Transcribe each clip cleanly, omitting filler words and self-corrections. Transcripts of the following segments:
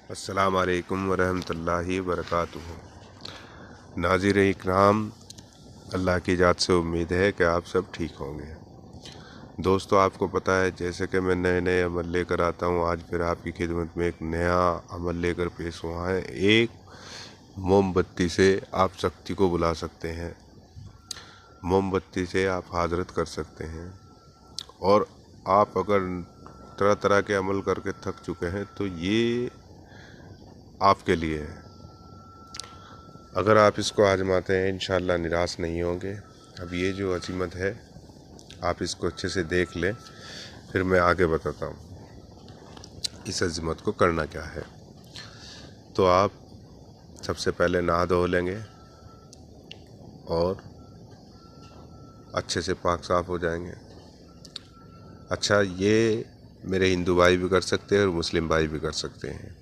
अस्सलाम वालेकुम वरहमतुल्लाहि वबरकातुहू। नाज़रीन इकराम, अल्लाह की जात से उम्मीद है कि आप सब ठीक होंगे। दोस्तों, आपको पता है जैसे कि मैं नए नए अमल लेकर आता हूँ, आज फिर आपकी खिदमत में एक नया अमल लेकर पेश हुआ है। एक मोमबत्ती से आप शक्ति को बुला सकते हैं, मोमबत्ती से आप हाजरत कर सकते हैं। और आप अगर तरह तरह के अमल करके थक चुके हैं तो ये आपके लिए है। अगर आप इसको आजमाते हैं इंशाअल्लाह निराश नहीं होंगे। अब ये जो अजीमत है, आप इसको अच्छे से देख लें, फिर मैं आगे बताता हूँ इस अजीमत को करना क्या है। तो आप सबसे पहले नहा धो लेंगे और अच्छे से पाक साफ़ हो जाएंगे। अच्छा, ये मेरे हिंदू भाई भी कर सकते हैं और मुस्लिम भाई भी कर सकते हैं,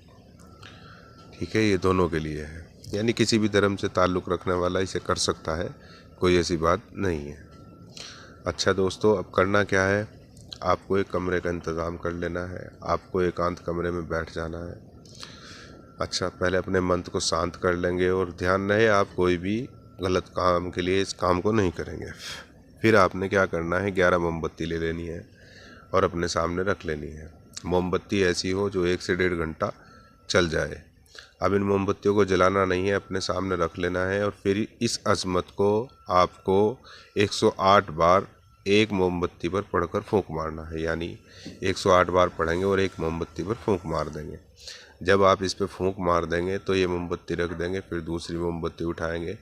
ठीक है। ये दोनों के लिए है, यानी किसी भी धर्म से ताल्लुक़ रखने वाला इसे कर सकता है, कोई ऐसी बात नहीं है। अच्छा दोस्तों, अब करना क्या है, आपको एक कमरे का इंतज़ाम कर लेना है। आपको एकांत कमरे में बैठ जाना है। अच्छा, पहले अपने मन को शांत कर लेंगे और ध्यान रहे आप कोई भी गलत काम के लिए इस काम को नहीं करेंगे। फिर आपने क्या करना है, 11 मोमबत्ती ले लेनी है और अपने सामने रख लेनी है। मोमबत्ती ऐसी हो जो 1 से 1.5 घंटा चल जाए। अब इन मोमबत्तियों को जलाना नहीं है, अपने सामने रख लेना है और फिर इस अज़मत को आपको 108 बार एक मोमबत्ती पर पढ़कर फूंक मारना है। यानी 108 बार पढ़ेंगे और एक मोमबत्ती पर फूंक मार देंगे। जब आप इस पर फूंक मार देंगे तो ये मोमबत्ती रख देंगे, फिर दूसरी मोमबत्ती उठाएंगे,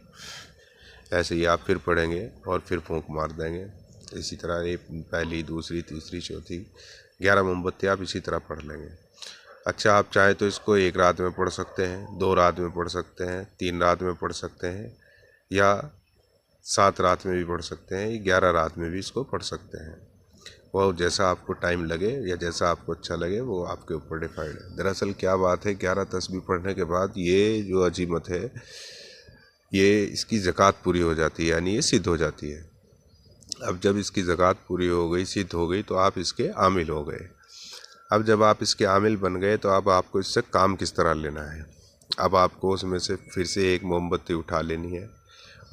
ऐसे ही आप फिर पढ़ेंगे और फिर फूंक मार देंगे। इसी तरह ये पहली, दूसरी, तीसरी, चौथी 11 मोमबत्ती आप इसी तरह पढ़ लेंगे। अच्छा, आप चाहे तो इसको 1 रात में पढ़ सकते हैं, 2 रात में पढ़ सकते हैं, 3 रात में पढ़ सकते हैं, या 7 रात में भी पढ़ सकते हैं, 11 रात में भी इसको पढ़ सकते हैं। वो जैसा आपको टाइम लगे या जैसा आपको अच्छा लगे वो आपके ऊपर डिफाइंड है। दरअसल क्या बात है, 11 तस्बीह पढ़ने के बाद ये जो अजीमत है, ये इसकी ज़कात पूरी हो जाती है, यानी ये सिद्ध हो जाती है। अब जब इसकी ज़कात पूरी हो गई, सिद्ध हो गई, तो आप इसके आमिल हो गए। अब जब आप इसके आमिल बन गए तो अब आपको इससे काम किस तरह लेना है। अब आपको उसमें से फिर से एक मोमबत्ती उठा लेनी है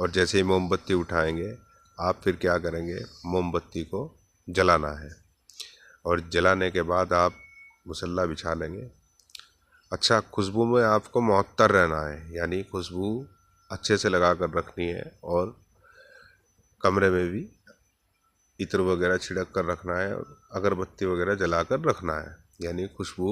और जैसे ही मोमबत्ती उठाएंगे आप फिर क्या करेंगे, मोमबत्ती को जलाना है और जलाने के बाद आप मुसल्ला बिछा लेंगे। अच्छा, खुशबू में आपको मुअत्तर रहना है, यानी खुशबू अच्छे से लगा कर रखनी है और कमरे में भी इत्र वगैरह छिड़क कर रखना है और अगरबत्ती वगैरह जला कर रखना है, यानी खुशबू